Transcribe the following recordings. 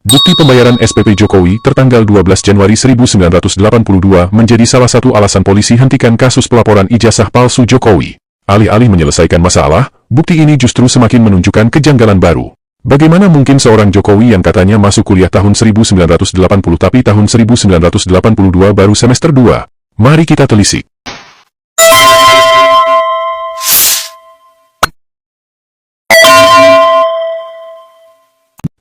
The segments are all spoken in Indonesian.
Bukti pembayaran SPP Jokowi tertanggal 12 Januari 1982 menjadi salah satu alasan polisi hentikan kasus pelaporan ijazah palsu Jokowi. Alih-alih menyelesaikan masalah, bukti ini justru semakin menunjukkan kejanggalan baru. Bagaimana mungkin seorang Jokowi yang katanya masuk kuliah tahun 1980 tapi tahun 1982 baru semester 2? Mari kita telisik.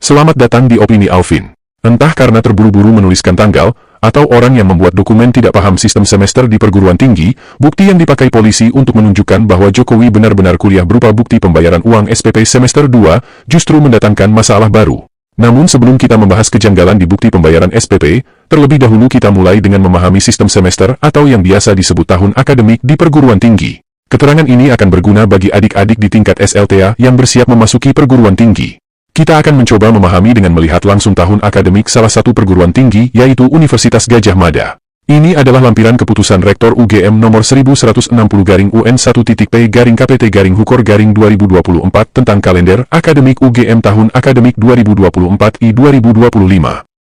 Selamat datang di Opini Alvin. Entah karena terburu-buru menuliskan tanggal, atau orang yang membuat dokumen tidak paham sistem semester di perguruan tinggi, bukti yang dipakai polisi untuk menunjukkan bahwa Jokowi benar-benar kuliah berupa bukti pembayaran uang SPP semester 2, justru mendatangkan masalah baru. Namun sebelum kita membahas kejanggalan di bukti pembayaran SPP, terlebih dahulu kita mulai dengan memahami sistem semester atau yang biasa disebut tahun akademik di perguruan tinggi. Keterangan ini akan berguna bagi adik-adik di tingkat SLTA yang bersiap memasuki perguruan tinggi. Kita akan mencoba memahami dengan melihat langsung tahun akademik salah satu perguruan tinggi yaitu Universitas Gadjah Mada. Ini adalah lampiran keputusan Rektor UGM nomor 1160-UN1-KPT-HUKOR-2024 tentang kalender akademik UGM tahun akademik 2024-2025.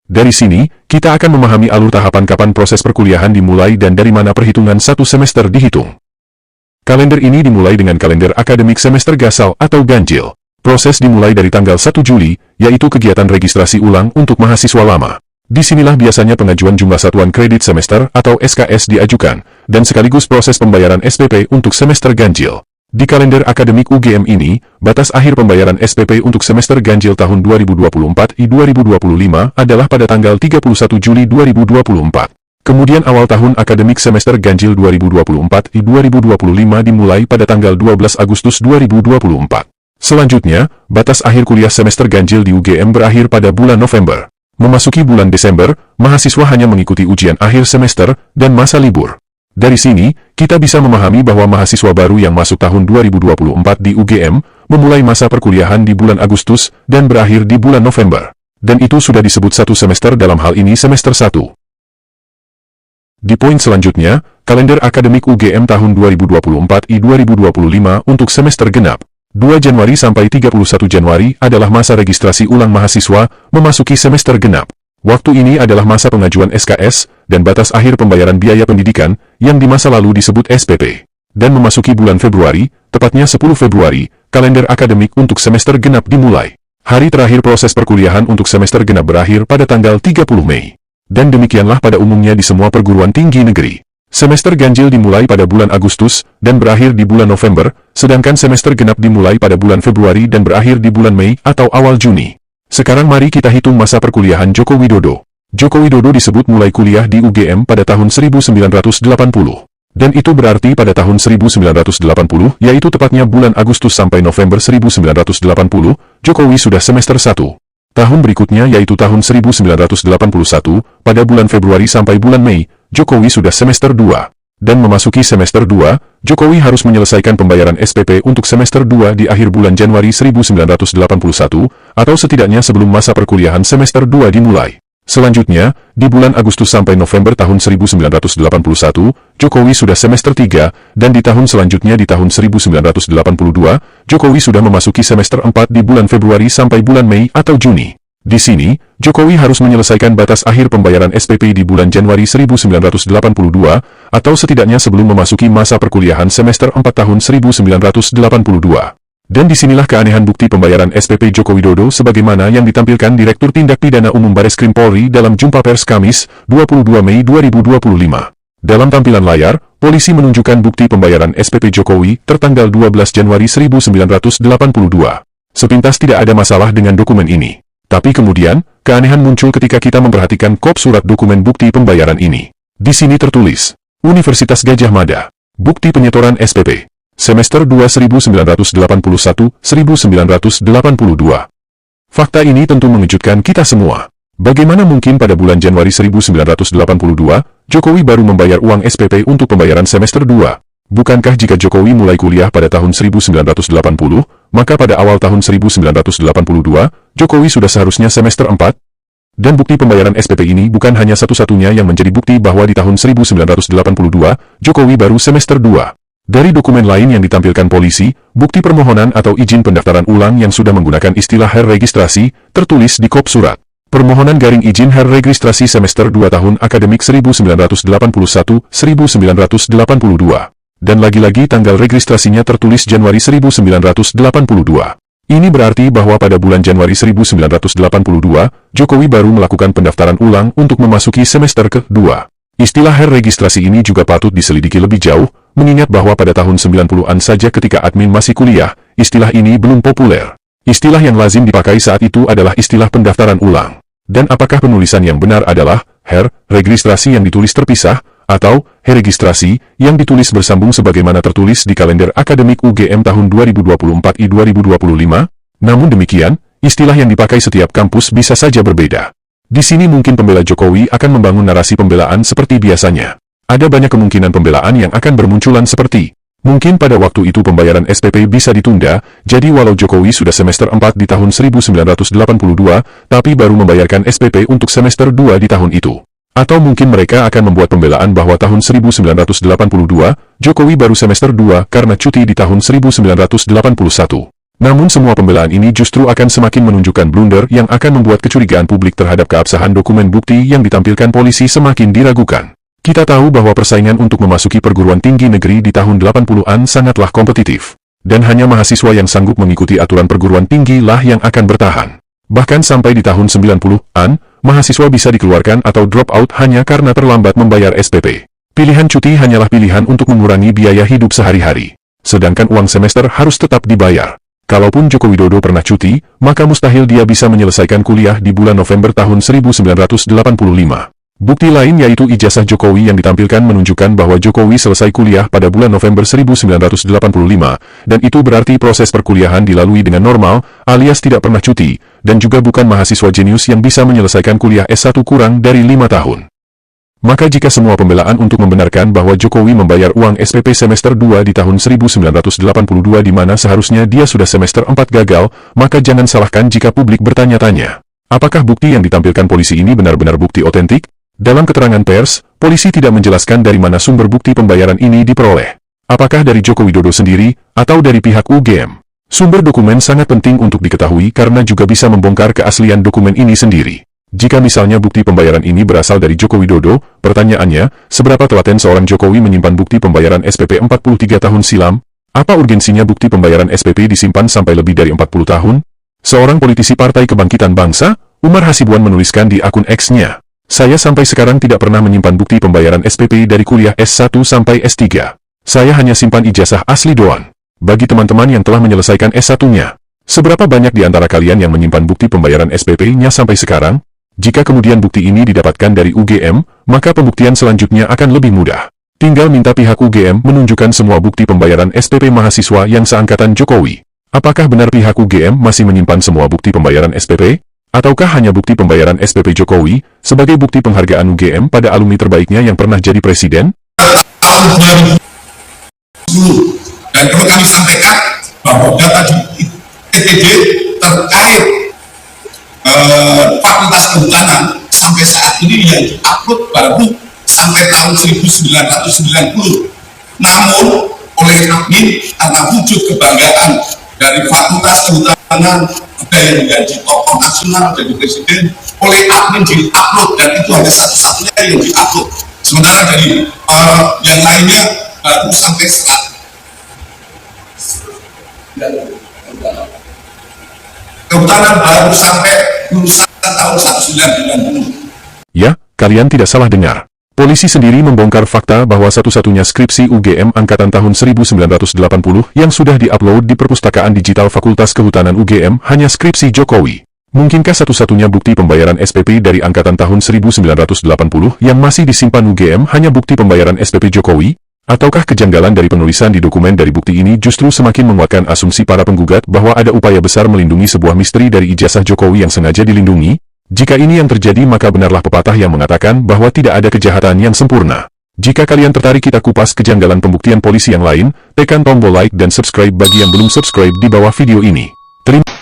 Dari sini, kita akan memahami alur tahapan kapan proses perkuliahan dimulai dan dari mana perhitungan satu semester dihitung. Kalender ini dimulai dengan kalender akademik semester gasal atau ganjil. Proses dimulai dari tanggal 1 Juli, yaitu kegiatan registrasi ulang untuk mahasiswa lama. Disinilah biasanya pengajuan jumlah satuan kredit semester atau SKS diajukan, dan sekaligus proses pembayaran SPP untuk semester ganjil. Di kalender akademik UGM ini, batas akhir pembayaran SPP untuk semester ganjil tahun 2024-2025 adalah pada tanggal 31 Juli 2024. Kemudian awal tahun akademik semester ganjil 2024-2025 dimulai pada tanggal 12 Agustus 2024. Selanjutnya, batas akhir kuliah semester ganjil di UGM berakhir pada bulan November. Memasuki bulan Desember, mahasiswa hanya mengikuti ujian akhir semester dan masa libur. Dari sini, kita bisa memahami bahwa mahasiswa baru yang masuk tahun 2024 di UGM memulai masa perkuliahan di bulan Agustus dan berakhir di bulan November. Dan itu sudah disebut satu semester, dalam hal ini semester 1. Di poin selanjutnya, kalender akademik UGM tahun 2024-2025 untuk semester genap. 2 Januari sampai 31 Januari adalah masa registrasi ulang mahasiswa memasuki semester genap. Waktu ini adalah masa pengajuan SKS dan batas akhir pembayaran biaya pendidikan yang di masa lalu disebut SPP. Dan memasuki bulan Februari, tepatnya 10 Februari, kalender akademik untuk semester genap dimulai. Hari terakhir proses perkuliahan untuk semester genap berakhir pada tanggal 30 Mei. Dan demikianlah pada umumnya di semua perguruan tinggi negeri. Semester ganjil dimulai pada bulan Agustus dan berakhir di bulan November, sedangkan semester genap dimulai pada bulan Februari dan berakhir di bulan Mei atau awal Juni. Sekarang mari kita hitung masa perkuliahan Joko Widodo. Joko Widodo disebut mulai kuliah di UGM pada tahun 1980. Dan itu berarti pada tahun 1980, yaitu tepatnya bulan Agustus sampai November 1980, Jokowi sudah semester 1. Tahun berikutnya yaitu tahun 1981, pada bulan Februari sampai bulan Mei, Jokowi sudah semester 2. Dan memasuki semester 2, Jokowi harus menyelesaikan pembayaran SPP untuk semester 2 di akhir bulan Januari 1981, atau setidaknya sebelum masa perkuliahan semester 2 dimulai. Selanjutnya, di bulan Agustus sampai November tahun 1981, Jokowi sudah semester 3, dan di tahun selanjutnya di tahun 1982, Jokowi sudah memasuki semester 4 di bulan Februari sampai bulan Mei atau Juni. Di sini, Jokowi harus menyelesaikan batas akhir pembayaran SPP di bulan Januari 1982, atau setidaknya sebelum memasuki masa perkuliahan semester 4 tahun 1982. Dan disinilah keanehan bukti pembayaran SPP Joko Widodo sebagaimana yang ditampilkan Direktur Tindak Pidana Umum Bareskrim Polri dalam jumpa pers Kamis, 22 Mei 2025. Dalam tampilan layar, polisi menunjukkan bukti pembayaran SPP Jokowi tertanggal 12 Januari 1982. Sepintas tidak ada masalah dengan dokumen ini. Tapi kemudian, keanehan muncul ketika kita memperhatikan kop surat dokumen bukti pembayaran ini. Di sini tertulis, Universitas Gadjah Mada, bukti penyetoran SPP. Semester 2 1981-1982. Fakta ini tentu mengejutkan kita semua. Bagaimana mungkin pada bulan Januari 1982, Jokowi baru membayar uang SPP untuk pembayaran semester 2? Bukankah jika Jokowi mulai kuliah pada tahun 1980, maka pada awal tahun 1982, Jokowi sudah seharusnya semester 4? Dan bukti pembayaran SPP ini bukan hanya satu-satunya yang menjadi bukti bahwa di tahun 1982, Jokowi baru semester 2. Dari dokumen lain yang ditampilkan polisi, bukti permohonan atau izin pendaftaran ulang yang sudah menggunakan istilah registrasi, tertulis di kop surat. Permohonan garing izin hari registrasi semester 2 tahun akademik 1981-1982. Dan lagi-lagi tanggal registrasinya tertulis Januari 1982. Ini berarti bahwa pada bulan Januari 1982, Jokowi baru melakukan pendaftaran ulang untuk memasuki semester ke-2. Istilah hari registrasi ini juga patut diselidiki lebih jauh, mengingat bahwa pada tahun 90-an saja ketika admin masih kuliah, istilah ini belum populer. Istilah yang lazim dipakai saat itu adalah istilah pendaftaran ulang. Dan apakah penulisan yang benar adalah her registrasi yang ditulis terpisah, atau her registrasi yang ditulis bersambung sebagaimana tertulis di kalender akademik UGM tahun 2024-2025? Namun demikian, istilah yang dipakai setiap kampus bisa saja berbeda. Di sini mungkin pembela Jokowi akan membangun narasi pembelaan seperti biasanya. Ada banyak kemungkinan pembelaan yang akan bermunculan seperti mungkin pada waktu itu pembayaran SPP bisa ditunda, jadi walau Jokowi sudah semester 4 di tahun 1982, tapi baru membayarkan SPP untuk semester 2 di tahun itu. Atau mungkin mereka akan membuat pembelaan bahwa tahun 1982, Jokowi baru semester 2 karena cuti di tahun 1981. Namun semua pembelaan ini justru akan semakin menunjukkan blunder yang akan membuat kecurigaan publik terhadap keabsahan dokumen bukti yang ditampilkan polisi semakin diragukan. Kita tahu bahwa persaingan untuk memasuki perguruan tinggi negeri di tahun 80-an sangatlah kompetitif. Dan hanya mahasiswa yang sanggup mengikuti aturan perguruan tinggi lah yang akan bertahan. Bahkan sampai di tahun 90-an, mahasiswa bisa dikeluarkan atau drop out hanya karena terlambat membayar SPP. Pilihan cuti hanyalah pilihan untuk mengurangi biaya hidup sehari-hari. Sedangkan uang semester harus tetap dibayar. Kalaupun Joko Widodo pernah cuti, maka mustahil dia bisa menyelesaikan kuliah di bulan November tahun 1985. Bukti lain yaitu ijazah Jokowi yang ditampilkan menunjukkan bahwa Jokowi selesai kuliah pada bulan November 1985, dan itu berarti proses perkuliahan dilalui dengan normal, alias tidak pernah cuti, dan juga bukan mahasiswa jenius yang bisa menyelesaikan kuliah S1 kurang dari 5 tahun. Maka jika semua pembelaan untuk membenarkan bahwa Jokowi membayar uang SPP semester 2 di tahun 1982 di mana seharusnya dia sudah semester 4 gagal, maka jangan salahkan jika publik bertanya-tanya, apakah bukti yang ditampilkan polisi ini benar-benar bukti otentik? Dalam keterangan pers, polisi tidak menjelaskan dari mana sumber bukti pembayaran ini diperoleh. Apakah dari Joko Widodo sendiri, atau dari pihak UGM? Sumber dokumen sangat penting untuk diketahui karena juga bisa membongkar keaslian dokumen ini sendiri. Jika misalnya bukti pembayaran ini berasal dari Joko Widodo, pertanyaannya, seberapa telaten seorang Jokowi menyimpan bukti pembayaran SPP 43 tahun silam? Apa urgensinya bukti pembayaran SPP disimpan sampai lebih dari 40 tahun? Seorang politisi Partai Kebangkitan Bangsa, Umar Hasibuan menuliskan di akun X-nya, "Saya sampai sekarang tidak pernah menyimpan bukti pembayaran SPP dari kuliah S1 sampai S3. Saya hanya simpan ijazah asli doang." Bagi teman-teman yang telah menyelesaikan S1-nya, seberapa banyak di antara kalian yang menyimpan bukti pembayaran SPP-nya sampai sekarang? Jika kemudian bukti ini didapatkan dari UGM, maka pembuktian selanjutnya akan lebih mudah. Tinggal minta pihak UGM menunjukkan semua bukti pembayaran SPP mahasiswa yang seangkatan Jokowi. Apakah benar pihak UGM masih menyimpan semua bukti pembayaran SPP? Ataukah hanya bukti pembayaran SPP Jokowi sebagai bukti penghargaan UGM pada alumni terbaiknya yang pernah jadi presiden? Tahun 2010, dan perlu kami sampaikan bahwa data di TPD terkait Fakultas Kehutanan sampai saat ini yang diupload baru sampai tahun 1990. Namun oleh admin karena wujud kebanggaan dari Fakultas Kehutanan ada yang menjadi tokoh nasional jadi presiden, oleh admin di-upload, dan itu hanya satu-satunya yang di-upload. Sementara dari yang lainnya baru sampai Kehutanan baru sampai lulusan tahun 1990. Ya, kalian tidak salah dengar. Polisi sendiri membongkar fakta bahwa satu-satunya skripsi UGM angkatan tahun 1980 yang sudah diupload di Perpustakaan Digital Fakultas Kehutanan UGM hanya skripsi Jokowi. Mungkinkah satu-satunya bukti pembayaran SPP dari angkatan tahun 1980 yang masih disimpan UGM hanya bukti pembayaran SPP Jokowi? Ataukah kejanggalan dari penulisan di dokumen dari bukti ini justru semakin menguatkan asumsi para penggugat bahwa ada upaya besar melindungi sebuah misteri dari ijazah Jokowi yang sengaja dilindungi? Jika ini yang terjadi maka benarlah pepatah yang mengatakan bahwa tidak ada kejahatan yang sempurna. Jika kalian tertarik kita kupas kejanggalan pembuktian polisi yang lain, tekan tombol like dan subscribe bagi yang belum subscribe di bawah video ini. Terima kasih.